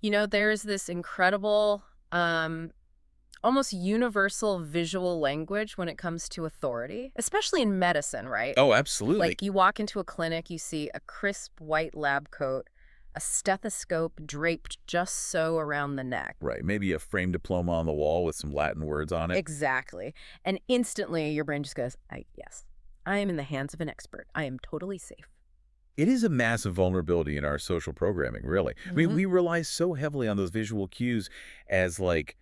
There's this incredible, almost universal visual language when it comes to authority, especially in medicine, right? Oh, absolutely. Like you walk into a clinic, you see a crisp white lab coat, a stethoscope draped just so around the neck. Right. Maybe a framed diploma on the wall with some Latin words on it. Exactly. And instantly your brain just goes, yes, I am in the hands of an expert. I am totally safe. It is a massive vulnerability in our social programming, really. I mean, Hmm. we rely so heavily on those visual cues as like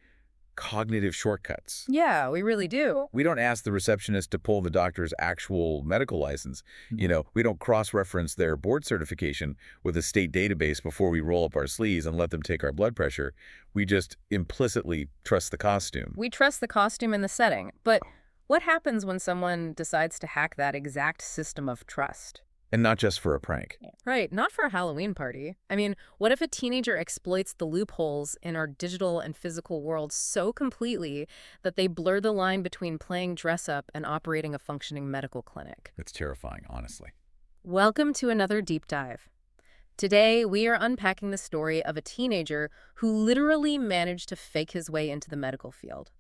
cognitive shortcuts. Yeah, we really do. We don't ask the receptionist to pull the doctor's actual medical license. We don't cross-reference their board certification with a state database before we roll up our sleeves and let them take our blood pressure. We just implicitly trust the costume. We trust the costume and the setting. But what happens when someone decides to hack that exact system of trust? And not just for a prank. Right, not for a Halloween party. I mean, what if a teenager exploits the loopholes in our digital and physical worlds so completely that they blur the line between playing dress up and operating a functioning medical clinic? It's terrifying, honestly. Welcome to another deep dive. Today, we are unpacking the story of a teenager who literally managed to fake his way into the medical field.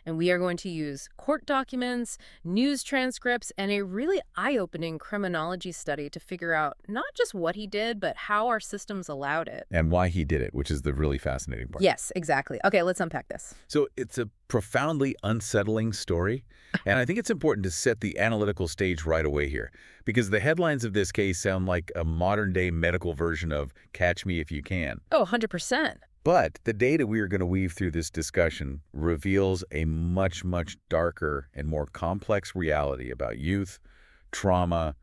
And we are going to use court documents, news transcripts, and a really eye-opening criminology study to figure out not just what he did, but how our systems allowed it. And why he did it, which is the really fascinating part. Yes, exactly. Okay, let's unpack this. So it's a profoundly unsettling story, and I think it's important to set the analytical stage right away here, because the headlines of this case sound like a modern-day medical version of Catch Me If You Can. Oh, 100%. But the data we are going to weave through this discussion reveals a much, much darker and more complex reality about youth, trauma,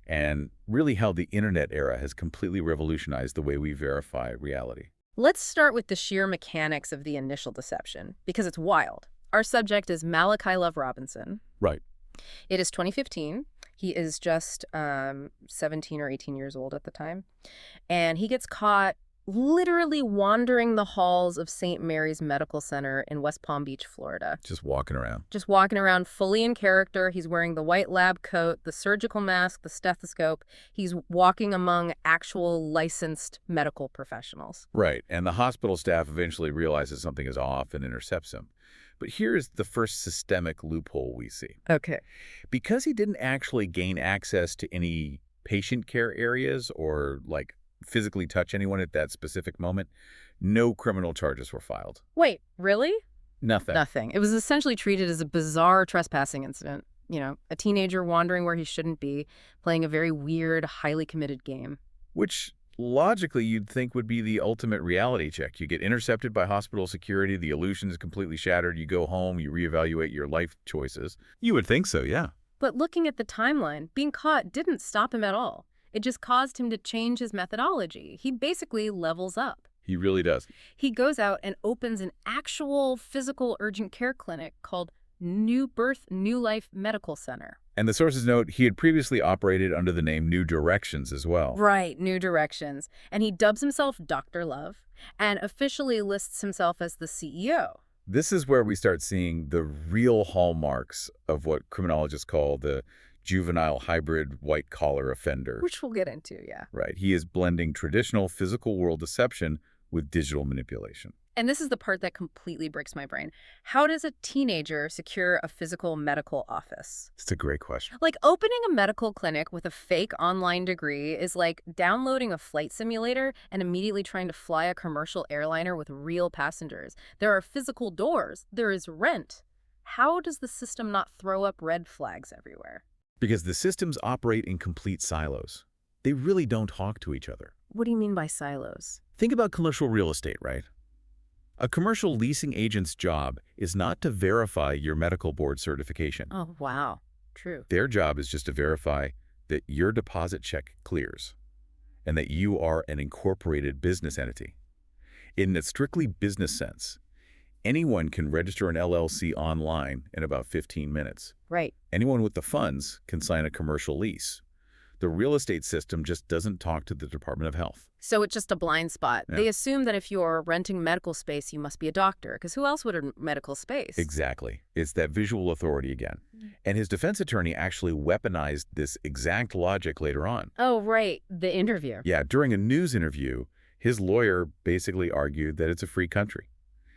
and really how the internet era has completely revolutionized the way we verify reality. Let's start with the sheer mechanics of the initial deception, because it's wild. Our subject is Malachi Love Robinson. Right. It is 2015. He is just 17 or 18 years old at the time. And he gets caught literally wandering the halls of St. Mary's Medical Center in West Palm Beach, Florida. Just walking around. Just walking around fully in character. He's wearing the white lab coat, the surgical mask, the stethoscope. He's walking among actual licensed medical professionals. Right. And the hospital staff eventually realizes something is off and intercepts him. But here's the first systemic loophole we see. Okay. Because he didn't actually gain access to any patient care areas or, like, physically touch anyone at that specific moment, no criminal charges were filed. Wait, really? Nothing. Nothing. It was essentially treated as a bizarre trespassing incident. A teenager wandering where he shouldn't be, playing a very weird, highly committed game. Which, logically, you'd think would be the ultimate reality check. You get intercepted by hospital security, the illusion is completely shattered, you go home, you reevaluate your life choices. You would think so, yeah. But looking at the timeline, being caught didn't stop him at all. It just caused him to change his methodology. He basically levels up. He really does. He goes out and opens an actual physical urgent care clinic called New Birth, New Life Medical Center. And the sources note he had previously operated under the name New Directions as well. Right, New Directions. And he dubs himself Dr. Love and officially lists himself as the CEO. This is where we start seeing the real hallmarks of what criminologists call the juvenile hybrid white-collar offender. Which we'll get into, yeah. Right. He is blending traditional physical world deception with digital manipulation. And this is the part that completely breaks my brain. How does a teenager secure a physical medical office? It's a great question. Like, opening a medical clinic with a fake online degree is like downloading a flight simulator and immediately trying to fly a commercial airliner with real passengers. There are physical doors. There is rent. How does the system not throw up red flags everywhere? Because the systems operate in complete silos. They really don't talk to each other. What do you mean by silos? Think about commercial real estate, right? A commercial leasing agent's job is not to verify your medical board certification. Oh, wow. True. Their job is just to verify that your deposit check clears and that you are an incorporated business entity. In a strictly business sense, anyone can register an LLC online in about 15 minutes. Right. Anyone with the funds can sign a commercial lease. The real estate system just doesn't talk to the Department of Health. So it's just a blind spot. Yeah. They assume that if you're renting medical space, you must be a doctor, because who else would rent medical space? Exactly. It's that visual authority again. And his defense attorney actually weaponized this exact logic later on. Oh, right. The interview. Yeah, during a news interview, His lawyer basically argued that it's a free country.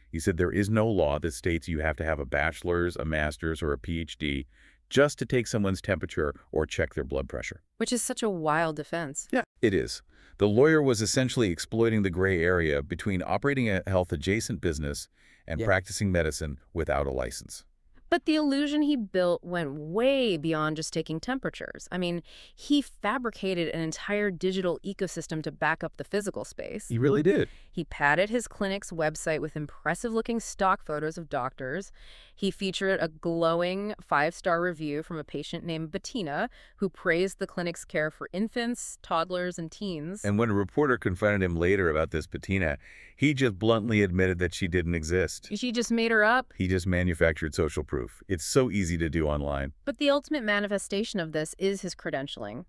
He said there is no law that states you have to have a bachelor's, a master's, or a PhD just to take someone's temperature or check their blood pressure. Which is such a wild defense. Yeah, it is. The lawyer was essentially exploiting the gray area between operating a health-adjacent business and practicing medicine without a license. But the illusion he built went way beyond just taking temperatures. I mean, he fabricated an entire digital ecosystem to back up the physical space. He really did. He padded his clinic's website with impressive-looking stock photos of doctors. He featured a glowing 5-star review from a patient named Bettina, who praised the clinic's care for infants, toddlers, and teens. And when a reporter confronted him later about this Bettina, he just bluntly admitted that she didn't exist. She just made her up. He just manufactured social proof. It's so easy to do online. But the ultimate manifestation of this is his credentialing.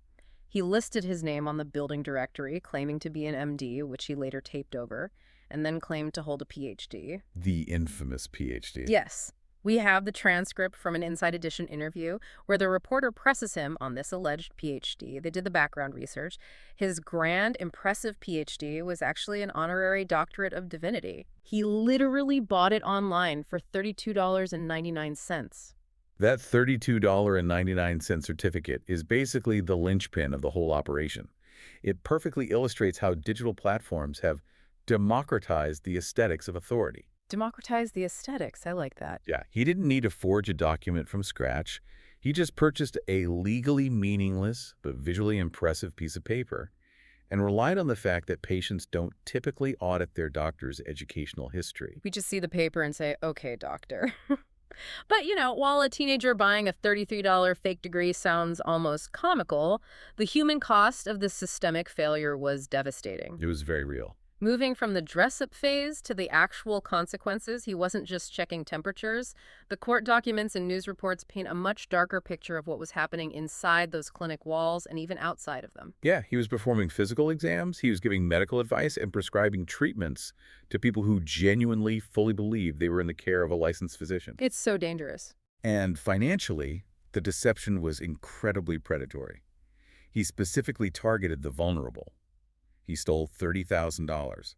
He listed his name on the building directory, claiming to be an MD, which he later taped over, and then claimed to hold a PhD. The infamous PhD. Yes. We have the transcript from an Inside Edition interview where the reporter presses him on this alleged PhD. They did the background research. His grand, impressive PhD was actually an honorary doctorate of divinity. He literally bought it online for $32.99. That $32.99 certificate is basically the linchpin of the whole operation. It perfectly illustrates how digital platforms have democratized the aesthetics of authority. Democratize the aesthetics. I like that. Yeah, he didn't need to forge a document from scratch. He just purchased a legally meaningless but visually impressive piece of paper and relied on the fact that patients don't typically audit their doctor's educational history. We just see the paper and say, okay, doctor. But, while a teenager buying a $33 fake degree sounds almost comical, the human cost of this systemic failure was devastating. It was very real. Moving from the dress-up phase to the actual consequences, he wasn't just checking temperatures. The court documents and news reports paint a much darker picture of what was happening inside those clinic walls and even outside of them. Yeah, he was performing physical exams, he was giving medical advice, and prescribing treatments to people who genuinely, fully believed they were in the care of a licensed physician. It's so dangerous. And financially, the deception was incredibly predatory. He specifically targeted the vulnerable. He stole $30,000.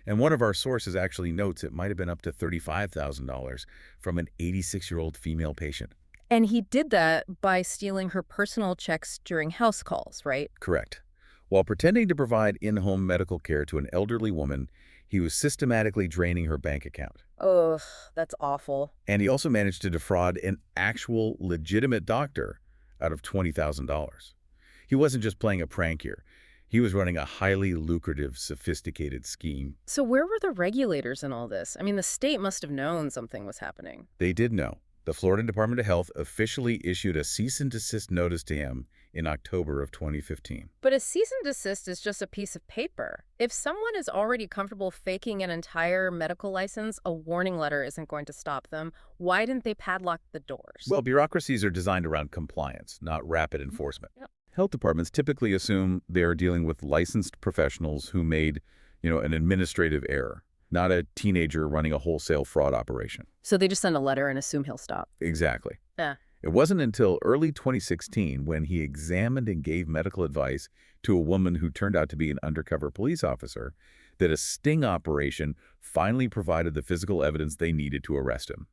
And one of our sources actually notes it might have been up to $35,000 from an 86-year-old female patient. And he did that by stealing her personal checks during house calls, right? Correct. While pretending to provide in-home medical care to an elderly woman, he was systematically draining her bank account. Ugh, that's awful. And he also managed to defraud an actual legitimate doctor out of $20,000. He wasn't just playing a prank here. He was running a highly lucrative, sophisticated scheme. So where were the regulators in all this? I mean, the state must have known something was happening. They did know. The Florida Department of Health officially issued a cease and desist notice to him in October of 2015. But a cease and desist is just a piece of paper. If someone is already comfortable faking an entire medical license, a warning letter isn't going to stop them. Why didn't they padlock the doors? Well, bureaucracies are designed around compliance, not rapid enforcement. Yep. Health departments typically assume they are dealing with licensed professionals who made, an administrative error, not a teenager running a wholesale fraud operation. So they just send a letter and assume he'll stop. Exactly. Yeah. It wasn't until early 2016 when he examined and gave medical advice to a woman who turned out to be an undercover police officer that a sting operation finally provided the physical evidence they needed to arrest him.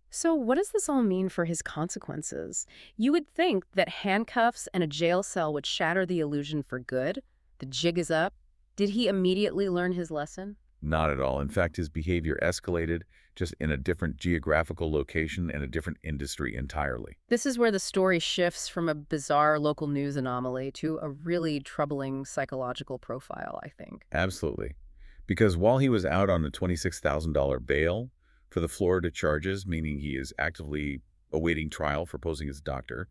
So what does this all mean for his consequences? You would think that handcuffs and a jail cell would shatter the illusion for good. The jig is up. Did he immediately learn his lesson? Not at all. In fact, his behavior escalated, just in a different geographical location and a different industry entirely. This is where the story shifts from a bizarre local news anomaly to a really troubling psychological profile, I think. Absolutely. Because while he was out on a $26,000 bail for the Florida charges, meaning he is actively awaiting trial for posing as a doctor,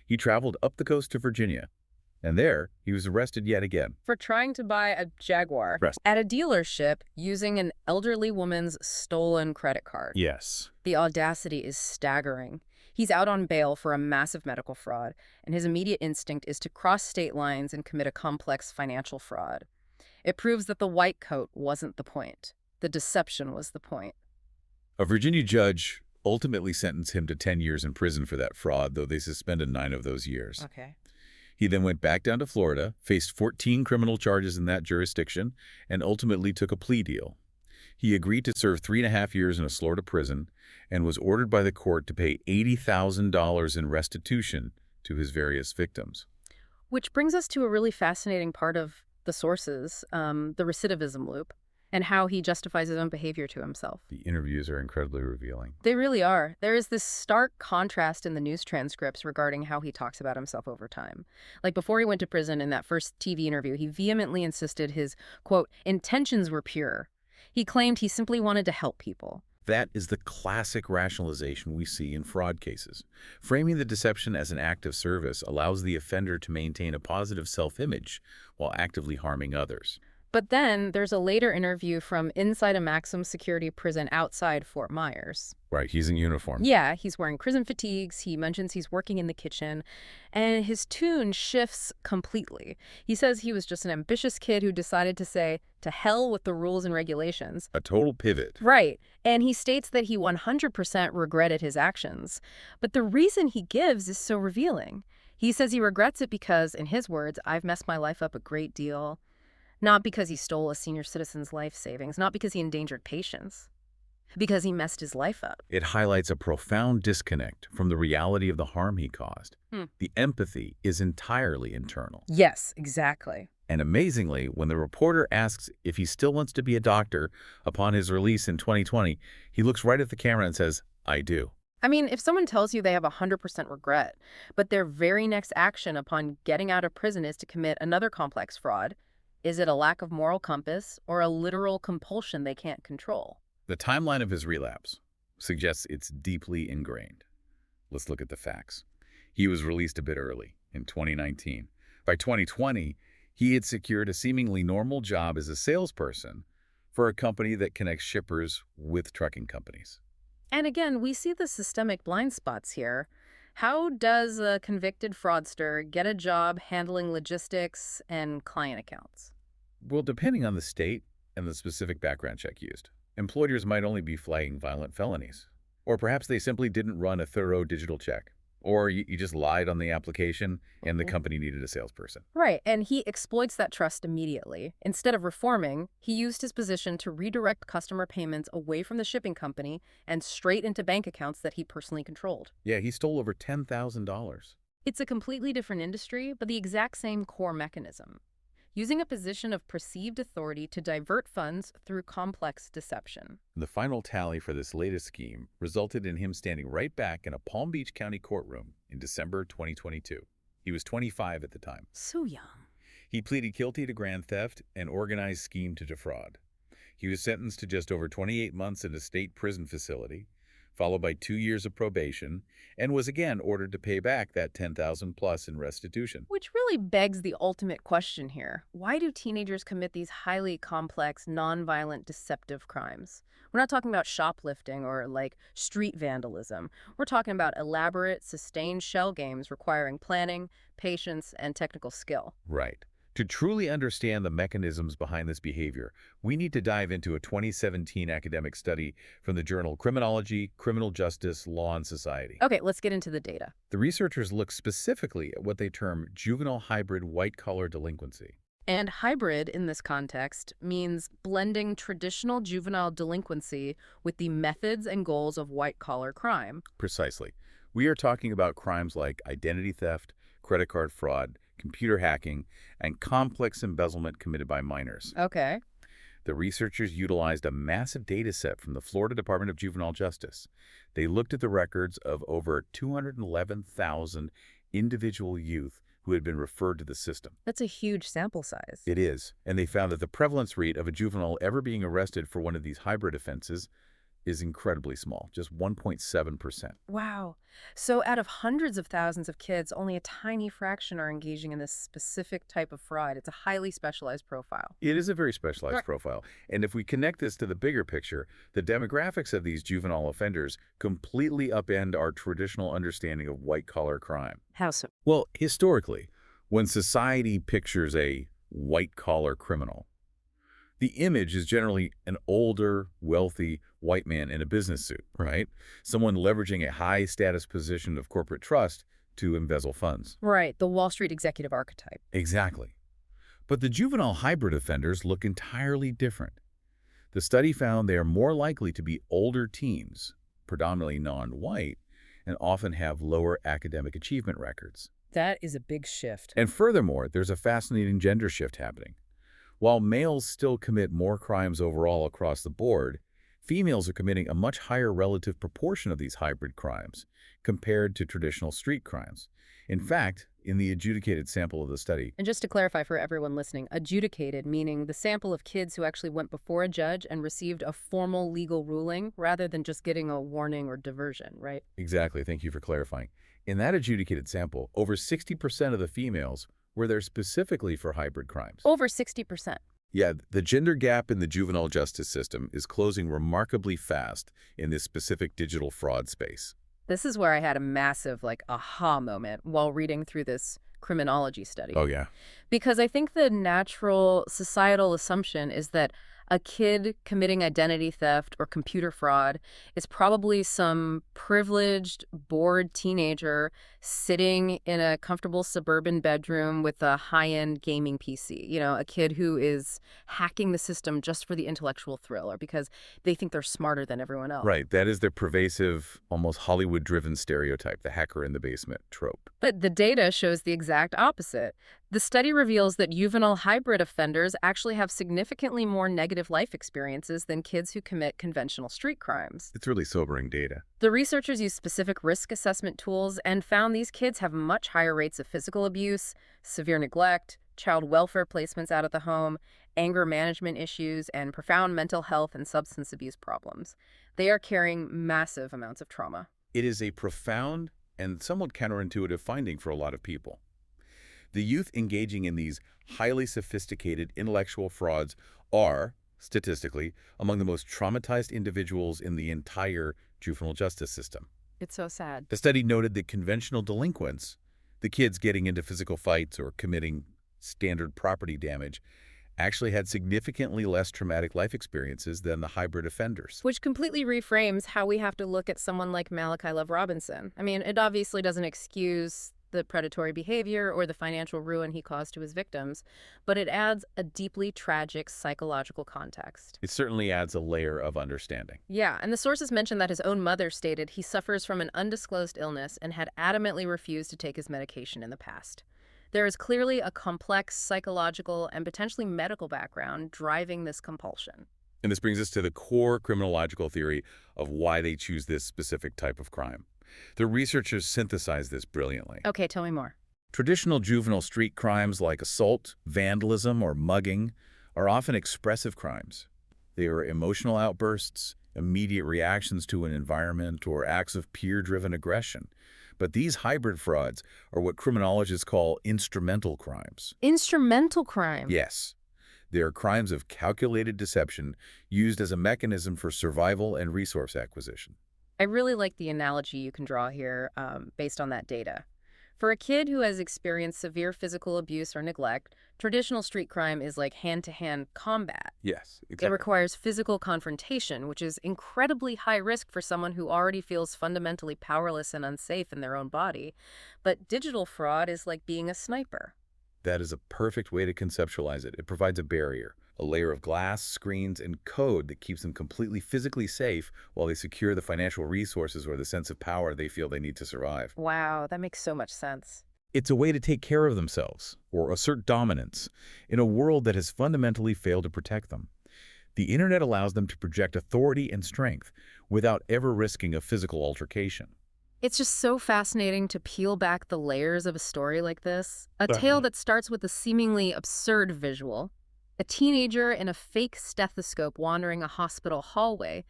he traveled up the coast to Virginia. And there, he was arrested yet again. For trying to buy a Jaguar at a dealership using an elderly woman's stolen credit card. Yes. The audacity is staggering. He's out on bail for a massive medical fraud, and his immediate instinct is to cross state lines and commit a complex financial fraud. It proves that the white coat wasn't the point. The deception was the point. A Virginia judge ultimately sentenced him to 10 years in prison for that fraud, though they suspended 9 of those years. Okay. He then went back down to Florida, faced 14 criminal charges in that jurisdiction, and ultimately took a plea deal. He agreed to serve 3.5 years in a Florida prison and was ordered by the court to pay $80,000 in restitution to his various victims. Which brings us to a really fascinating part of the sources, the recidivism loop, and how he justifies his own behavior to himself. The interviews are incredibly revealing. They really are. There is this stark contrast in the news transcripts regarding how he talks about himself over time. Like before he went to prison in that first TV interview, he vehemently insisted his, quote, intentions were pure. He claimed he simply wanted to help people. That is the classic rationalization we see in fraud cases. Framing the deception as an act of service allows the offender to maintain a positive self-image while actively harming others. But then there's a later interview from inside a maximum security prison outside Fort Myers. Right, he's in uniform. Yeah, he's wearing prison fatigues, he mentions he's working in the kitchen, and his tune shifts completely. He says he was just an ambitious kid who decided to say, to hell with the rules and regulations. A total pivot. Right, and he states that he 100% regretted his actions. But the reason he gives is so revealing. He says he regrets it because, in his words, I've messed my life up a great deal. Not because he stole a senior citizen's life savings, not because he endangered patients, because he messed his life up. It highlights a profound disconnect from the reality of the harm he caused. The empathy is entirely internal. Yes, exactly. And amazingly, when the reporter asks if he still wants to be a doctor upon his release in 2020, he looks right at the camera and says, I do. I mean, if someone tells you they have 100% regret, but their very next action upon getting out of prison is to commit another complex fraud, is it a lack of moral compass or a literal compulsion they can't control? The timeline of his relapse suggests it's deeply ingrained. Let's look at the facts. He was released a bit early, in 2019. By 2020, he had secured a seemingly normal job as a salesperson for a company that connects shippers with trucking companies. And again, we see the systemic blind spots here. How does a convicted fraudster get a job handling logistics and client accounts? Well, depending on the state and the specific background check used, employers might only be flagging violent felonies. Or perhaps they simply didn't run a thorough digital check. Or you just lied on the application and the company needed a salesperson. Right, and he exploits that trust immediately. Instead of reforming, he used his position to redirect customer payments away from the shipping company and straight into bank accounts that he personally controlled. Yeah, he stole over $10,000. It's a completely different industry, but the exact same core mechanism. Using a position of perceived authority to divert funds through complex deception. The final tally for this latest scheme resulted in him standing right back in a Palm Beach County courtroom in December 2022. He was 25 at the time. So young. He pleaded guilty to grand theft and organized scheme to defraud. He was sentenced to just over 28 months in a state prison facility, followed by 2 years of probation, and was again ordered to pay back that $10,000 plus in restitution. Which really begs the ultimate question here. Why do teenagers commit these highly complex, nonviolent, deceptive crimes? We're not talking about shoplifting or, like, street vandalism. We're talking about elaborate, sustained shell games requiring planning, patience, and technical skill. Right. To truly understand the mechanisms behind this behavior, we need to dive into a 2017 academic study from the journal Criminology, Criminal Justice, Law, and Society. Okay, let's get into the data. The researchers looked specifically at what they term juvenile hybrid white-collar delinquency. And hybrid, in this context, means blending traditional juvenile delinquency with the methods and goals of white-collar crime. Precisely. We are talking about crimes like identity theft, credit card fraud, computer hacking, and complex embezzlement committed by minors. Okay. The researchers utilized a massive data set from the Florida Department of Juvenile Justice. They looked at the records of over 211,000 individual youth who had been referred to the system. That's a huge sample size. It is, and they found that the prevalence rate of a juvenile ever being arrested for one of these hybrid offenses is incredibly small, just 1.7%. Wow. So out of hundreds of thousands of kids, only a tiny fraction are engaging in this specific type of fraud. It's a highly specialized profile. It is a very specialized profile. And if we connect this to the bigger picture, the demographics of these juvenile offenders completely upend our traditional understanding of white-collar crime. How so? Well, historically, when society pictures a white-collar criminal, the image is generally an older, wealthy white man in a business suit, right? Someone leveraging a high-status position of corporate trust to embezzle funds. Right, the Wall Street executive archetype. Exactly. But the juvenile hybrid offenders look entirely different. The study found they are more likely to be older teens, predominantly non-white, and often have lower academic achievement records. That is a big shift. And furthermore, there's a fascinating gender shift happening. While males still commit more crimes overall across the board, females are committing a much higher relative proportion of these hybrid crimes compared to traditional street crimes. In fact, in the adjudicated sample of the study, And just to clarify for everyone listening, adjudicated meaning the sample of kids who actually went before a judge and received a formal legal ruling rather than just getting a warning or diversion, right? exactly, thank you for clarifying. In that adjudicated sample, over 60% of the females were there specifically for hybrid crimes. Over 60%. Yeah, the gender gap in the juvenile justice system is closing remarkably fast in this specific digital fraud space. This is where I had a massive, aha moment while reading through this criminology study. Oh, yeah. Because I think the natural societal assumption is that a kid committing identity theft or computer fraud is probably some privileged, bored teenager sitting in a comfortable suburban bedroom with a high-end gaming PC. You know, a kid who is hacking the system just for the intellectual thrill or because they think they're smarter than everyone else. Right, that is their pervasive, almost Hollywood-driven stereotype, the hacker in the basement trope. But the data shows the exact opposite. The study reveals that juvenile hybrid offenders actually have significantly more negative life experiences than kids who commit conventional street crimes. It's really sobering data. The researchers used specific risk assessment tools and found these kids have much higher rates of physical abuse, severe neglect, child welfare placements out of the home, anger management issues, and profound mental health and substance abuse problems. They are carrying massive amounts of trauma. It is a profound and somewhat counterintuitive finding for a lot of people. The youth engaging in these highly sophisticated intellectual frauds are, statistically, among the most traumatized individuals in the entire juvenile justice system. It's so sad. The study noted that conventional delinquents, the kids getting into physical fights or committing standard property damage, actually had significantly less traumatic life experiences than the hybrid offenders. Which completely reframes how we have to look at someone like Malachi Love Robinson. I mean, it obviously doesn't excuse the predatory behavior or the financial ruin he caused to his victims, but it adds a deeply tragic psychological context. It certainly adds a layer of understanding. Yeah, and the sources mentioned that his own mother stated he suffers from an undisclosed illness and had adamantly refused to take his medication in the past. There is clearly a complex psychological and potentially medical background driving this compulsion. And this brings us to the core criminological theory of why they choose this specific type of crime. The researchers synthesized this brilliantly. Okay, tell me more. Traditional juvenile street crimes like assault, vandalism, or mugging are often expressive crimes. They are emotional outbursts, immediate reactions to an environment, or acts of peer-driven aggression. But these hybrid frauds are what criminologists call instrumental crimes. Instrumental crime? Yes. They are crimes of calculated deception used as a mechanism for survival and resource acquisition. I really like the analogy you can draw here based on that data. For a kid who has experienced severe physical abuse or neglect, traditional street crime is like hand-to-hand combat. Yes, It exactly. requires physical confrontation, which is incredibly high risk for someone who already feels fundamentally powerless and unsafe in their own body. But digital fraud is like being a sniper. That is a perfect way to conceptualize it. It provides a barrier, a layer of glass, screens, and code that keeps them completely physically safe while they secure the financial resources or the sense of power they feel they need to survive. Wow, that makes so much sense. It's a way to take care of themselves or assert dominance in a world that has fundamentally failed to protect them. The internet allows them to project authority and strength without ever risking a physical altercation. It's just so fascinating to peel back the layers of a story like this. A tale that starts with a seemingly absurd visual, a teenager in a fake stethoscope wandering a hospital hallway,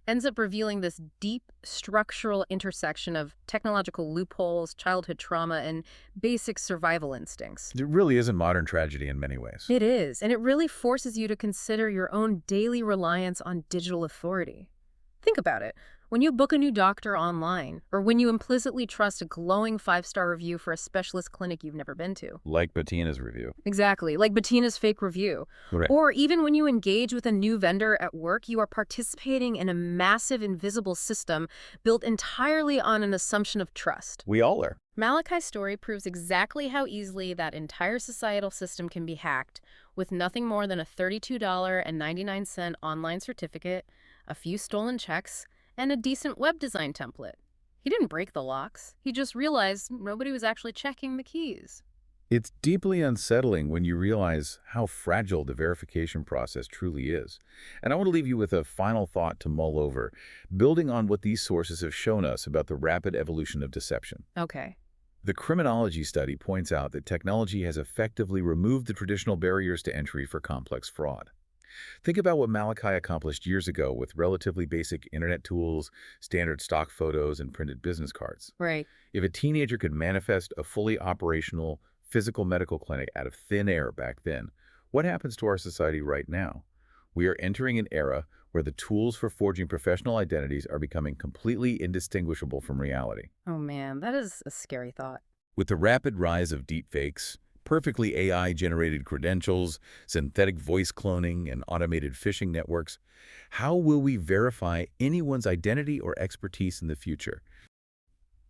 ends up revealing this deep structural intersection of technological loopholes, childhood trauma, and basic survival instincts. It really isn't modern tragedy in many ways. It is, and it really forces you to consider your own daily reliance on digital authority. Think about it. When you book a new doctor online, or when you implicitly trust a glowing five-star review for a specialist clinic you've never been to. Like Bettina's review. Exactly, like Bettina's fake review. Right. Or even when you engage with a new vendor at work, you are participating in a massive invisible system built entirely on an assumption of trust. We all are. Malachi's story proves exactly how easily that entire societal system can be hacked with nothing more than a $32.99 online certificate, a few stolen checks, and a decent web design template. He didn't break the locks. He just realized nobody was actually checking the keys. It's deeply unsettling when you realize how fragile the verification process truly is. And I want to leave you with a final thought to mull over, building on what these sources have shown us about the rapid evolution of deception. Okay. The criminology study points out that technology has effectively removed the traditional barriers to entry for complex fraud. Think about what Malachi accomplished years ago with relatively basic internet tools, standard stock photos, and printed business cards. Right. If a teenager could manifest a fully operational physical medical clinic out of thin air back then, what happens to our society right now? We are entering an era where the tools for forging professional identities are becoming completely indistinguishable from reality. Oh man, that is a scary thought. With the rapid rise of deepfakes, perfectly AI-generated credentials, synthetic voice cloning, and automated phishing networks, how will we verify anyone's identity or expertise in the future?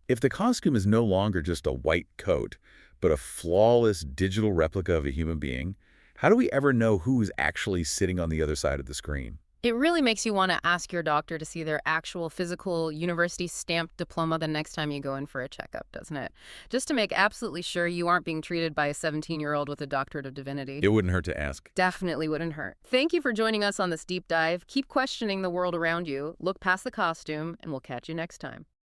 If the costume is no longer just a white coat, but a flawless digital replica of a human being, how do we ever know who's actually sitting on the other side of the screen? It really makes you want to ask your doctor to see their actual physical university stamped diploma the next time you go in for a checkup, doesn't it? Just to make absolutely sure you aren't being treated by a 17-year-old with a doctorate of divinity. It wouldn't hurt to ask. Definitely wouldn't hurt. Thank you for joining us on this deep dive. Keep questioning the world around you, look past the costume, and we'll catch you next time.